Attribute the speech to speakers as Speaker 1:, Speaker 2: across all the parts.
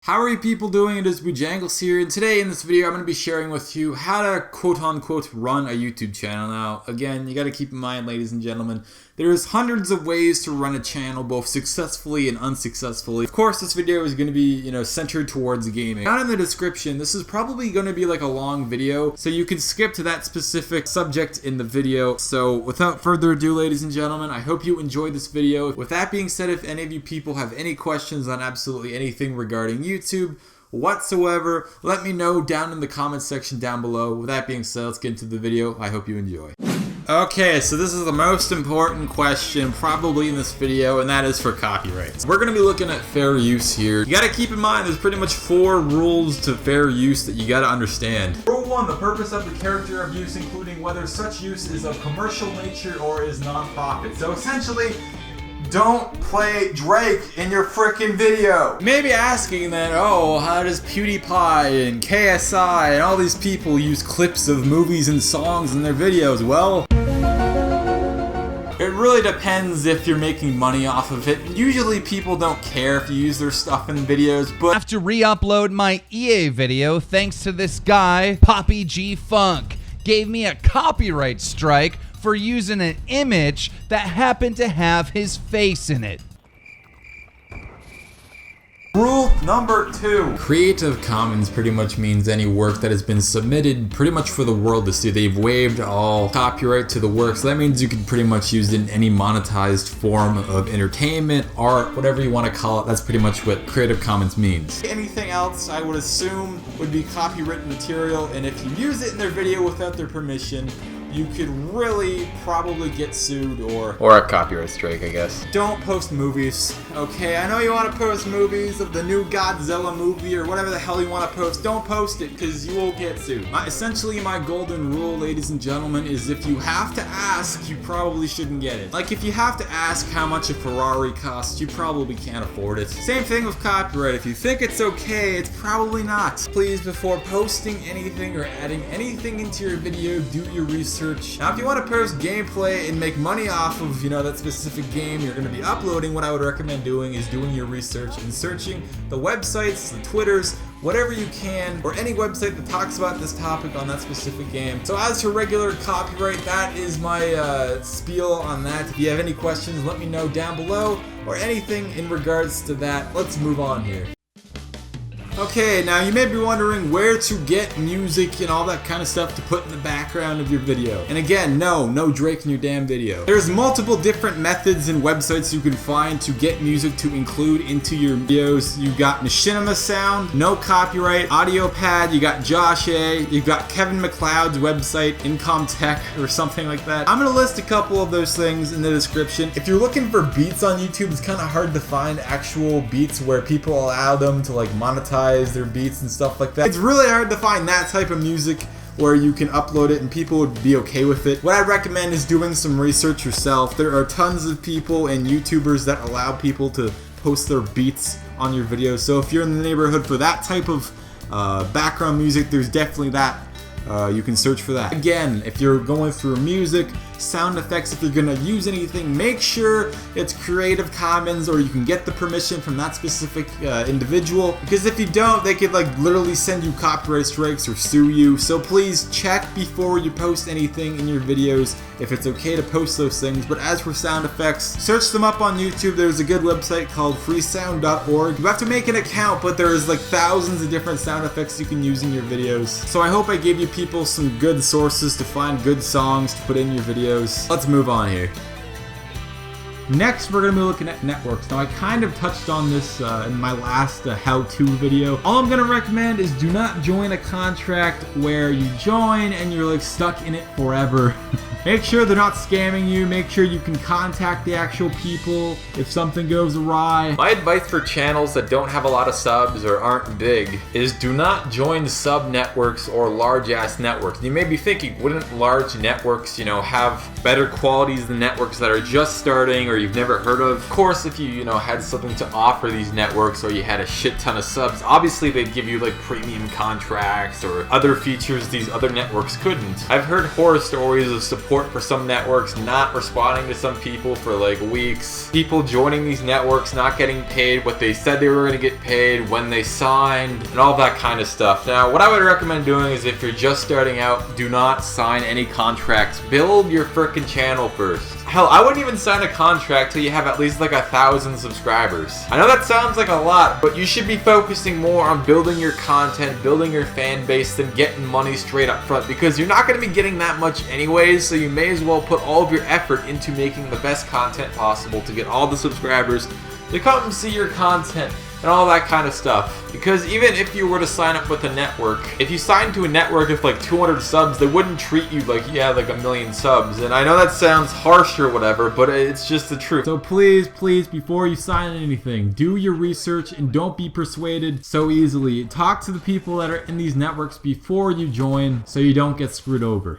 Speaker 1: How are you people doing? It is Bojangles here, and today in this video I'm going to be sharing with you how to quote-unquote run a YouTube channel. Now, again, you got to keep in mind, ladies and gentlemen, there's hundreds of ways to run a channel, both successfully and unsuccessfully. Of course, this video is going to be, centered towards gaming. Down in the description, this is probably going to be like a long video, so you can skip to that specific subject in the video. So, without further ado, ladies and gentlemen, I hope you enjoyed this video. With that being said, if any of you people have any questions on absolutely anything regarding YouTube whatsoever, let me know down in the comments section down below. With that being said, let's get into the video. I hope you enjoy. Okay, so this is the most important question probably in this video, and that is for copyrights. We're going to be looking at fair use here. You got to keep in mind there's pretty much 4 rules to fair use that you got to understand. Rule 1, the purpose of the character of use, including whether such use is of commercial nature or is non-profit. So essentially, don't play Drake in your frickin' video. You may be asking then, oh, how does PewDiePie and KSI and all these people use clips of movies and songs in their videos? Well, it really depends if you're making money off of it. Usually people don't care if you use their stuff in videos, but I
Speaker 2: have to re-upload my EA video thanks to this guy, Poppy G Funk. Gave me a copyright strike for using an image that happened to have his face in it.
Speaker 1: Rule number 2. Creative Commons pretty much means any work that has been submitted pretty much for the world to see. They've waived all copyright to the work, so that means you can pretty much use it in any monetized form of entertainment, art, whatever you want to call it. That's pretty much what Creative Commons means. Anything else, I would assume, would be copyrighted material, and if you use it in their video without their permission, you could really probably get sued or
Speaker 3: a copyright strike, I guess.
Speaker 1: Don't post movies, okay? I know you want to post movies of the new Godzilla movie or whatever the hell you want to post. Don't post it because you will get sued. Essentially, my golden rule, ladies and gentlemen, is if you have to ask, you probably shouldn't get it. Like, if you have to ask how much a Ferrari costs, you probably can't afford it. Same thing with copyright. If you think it's okay, it's probably not. Please, before posting anything or adding anything into your video, do your research. Now, if you want to post gameplay and make money off of, that specific game you're going to be uploading, what I would recommend doing is doing your research and searching the websites, the Twitters, whatever you can, or any website that talks about this topic on that specific game. So as for regular copyright, that is my spiel on that. If you have any questions, let me know down below, or anything in regards to that. Let's move on here. Okay, now you may be wondering where to get music and all that kind of stuff to put in the background of your video. And again, no Drake in your damn video. There's multiple different methods and websites you can find to get music to include into your videos. You got Machinima Sound, no copyright, AudioPad, you got Josh A, you got Kevin MacLeod's website, Incomtech or something like that. I'm gonna list a couple of those things in the description. If you're looking for beats on YouTube, it's kind of hard to find actual beats where people allow them to monetize their beats and stuff like that. It's really hard to find that type of music where you can upload it and people would be okay with it. What I recommend is doing some research yourself. There are tons of people and YouTubers that allow people to post their beats on your videos. So if you're in the neighborhood for that type of background music, there's definitely that. You can search for that. Again, if you're going through music, sound effects, if you're gonna use anything, make sure it's Creative Commons or you can get the permission from that specific individual, because if you don't, they could literally send you copyright strikes or sue you. So please check before you post anything in your videos if it's okay to post those things. But as for sound effects, search them up on YouTube. There's a good website called freesound.org. You have to make an account, but there's thousands of different sound effects you can use in your videos. So I hope I gave you people some good sources to find good songs to put in your videos. Let's move on here. Next, we're going to be looking at networks. Now, I kind of touched on this in my last how-to video. All I'm going to recommend is do not join a contract where you join and you're stuck in it forever. Make sure they're not scamming you. Make sure you can contact the actual people if something goes awry.
Speaker 3: My advice for channels that don't have a lot of subs or aren't big is do not join sub networks or large-ass networks. You may be thinking, wouldn't large networks, have better qualities than networks that are just starting or you've never heard of? Of course, if you, had something to offer these networks or you had a shit ton of subs, obviously they'd give you premium contracts or other features these other networks couldn't. I've heard horror stories of support support for some networks not responding to some people for like weeks, people joining these networks not getting paid what they said they were going to get paid when they signed, and all that kind of stuff. Now, what I would recommend doing is if you're just starting out, do not sign any contracts. Build your frickin' channel first. Hell, I wouldn't even sign a contract till you have at least like 1,000 subscribers. I know that sounds like a lot, but you should be focusing more on building your content, building your fan base, than getting money straight up front, because you're not going to be getting that much anyways, so you may as well put all of your effort into making the best content possible to get all the subscribers to come and see your content and all that kind of stuff. Because even if you were to sign up with a network, if you signed to a network with like 200 subs, they wouldn't treat you like you had like 1 million subs. And I know that sounds harsh or whatever, but it's just the truth.
Speaker 1: So please, before you sign anything, do your research and don't be persuaded so easily. Talk to the people that are in these networks before you join so you don't get screwed over.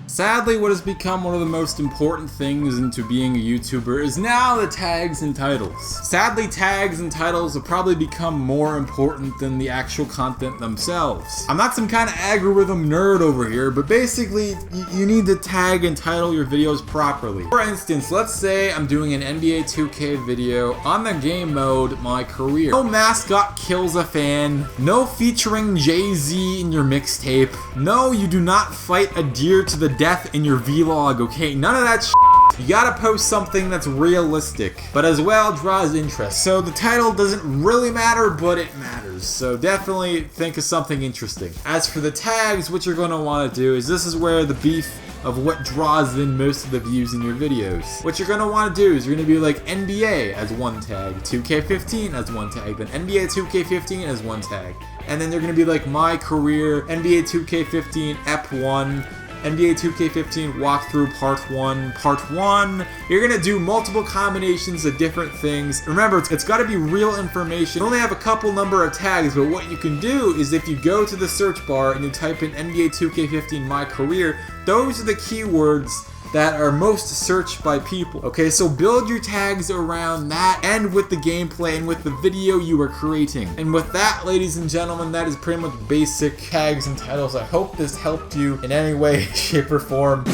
Speaker 1: Sadly, what has become one of the most important things into being a YouTuber is now the tags and titles. Sadly, tags and titles have probably become more important than the actual content themselves. I'm not some kind of algorithm nerd over here, but basically, you need to tag and title your videos properly. For instance, let's say I'm doing an NBA 2K video on the game mode, My Career. No mascot kills a fan, no featuring Jay-Z in your mixtape, no, you do not fight a deer to the death in your vlog, okay? None of that shit. You gotta post something that's realistic, but as well draws interest. So the title doesn't really matter, but it matters. So definitely think of something interesting. As for the tags, what you're gonna wanna do is, this is where the beef of what draws in most of the views in your videos. What you're gonna wanna do is you're gonna be like NBA as one tag, 2K15 as one tag, then NBA 2K15 as one tag. And then they're gonna be like My Career, NBA 2K15 EP1, NBA 2K15 walkthrough part 1. You're gonna do multiple combinations of different things. Remember, it's gotta be real information. You only have a couple number of tags, but what you can do is if you go to the search bar and you type in NBA 2K15 My Career, those are the keywords that are most searched by people. Okay, so build your tags around that and with the gameplay and with the video you are creating. And with that, ladies and gentlemen, that is pretty much basic tags and titles. I hope this helped you in any way, shape, or form.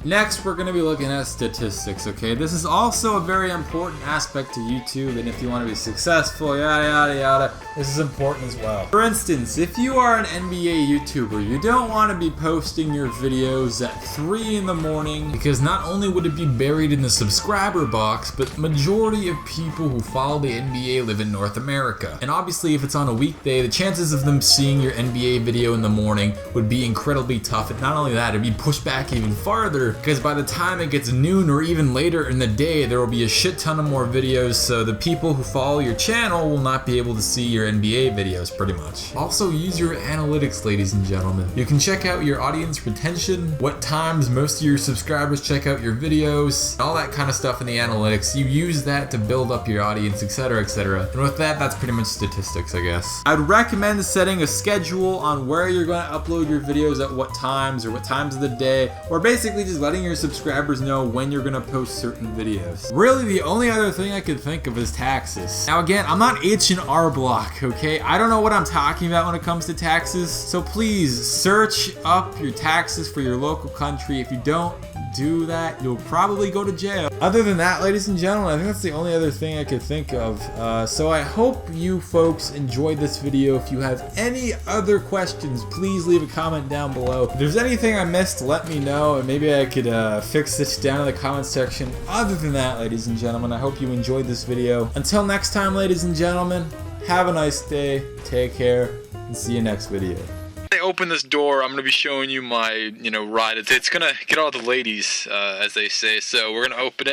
Speaker 1: Next, we're going to be looking at statistics, okay? This is also a very important aspect to YouTube, and if you want to be successful, yada yada yada, this is important as well. For instance, if you are an NBA YouTuber, you don't want to be posting your videos at 3 in the morning, because not only would it be buried in the subscriber box, but the majority of people who follow the NBA live in North America. And obviously, if it's on a weekday, the chances of them seeing your NBA video in the morning would be incredibly tough. And not only that, it'd be pushed back even farther, because by the time it gets noon or even later in the day, there will be a shit ton of more videos, so the people who follow your channel will not be able to see your NBA videos pretty much. Also, use your analytics, ladies and gentlemen. You can check out your audience retention, what times most of your subscribers check out your videos, all that kind of stuff in the analytics. You use that to build up your audience, etc, etc. And with that, that's pretty much statistics, I guess. I'd recommend setting a schedule on where you're going to upload your videos at what times or what times of the day, or basically just letting your subscribers know when you're gonna post certain videos. Really, the only other thing I could think of is taxes. Now again, I'm not H&R Block, okay? I don't know what I'm talking about when it comes to taxes, so please search up your taxes for your local country. If you don't do that, you'll probably go to jail. Other than that, ladies and gentlemen, I think that's the only other thing I could think of. So I hope you folks enjoyed this video. If you have any other questions, please leave a comment down below. If there's anything I missed, let me know, and maybe I could fix this down in the comment section. Other than that, ladies and gentlemen, I hope you enjoyed this video. Until next time, ladies and gentlemen, have a nice day, take care, and see you next video.
Speaker 4: They open this door, I'm gonna be showing you my, ride. It's gonna get all the ladies, as they say. So we're gonna open it.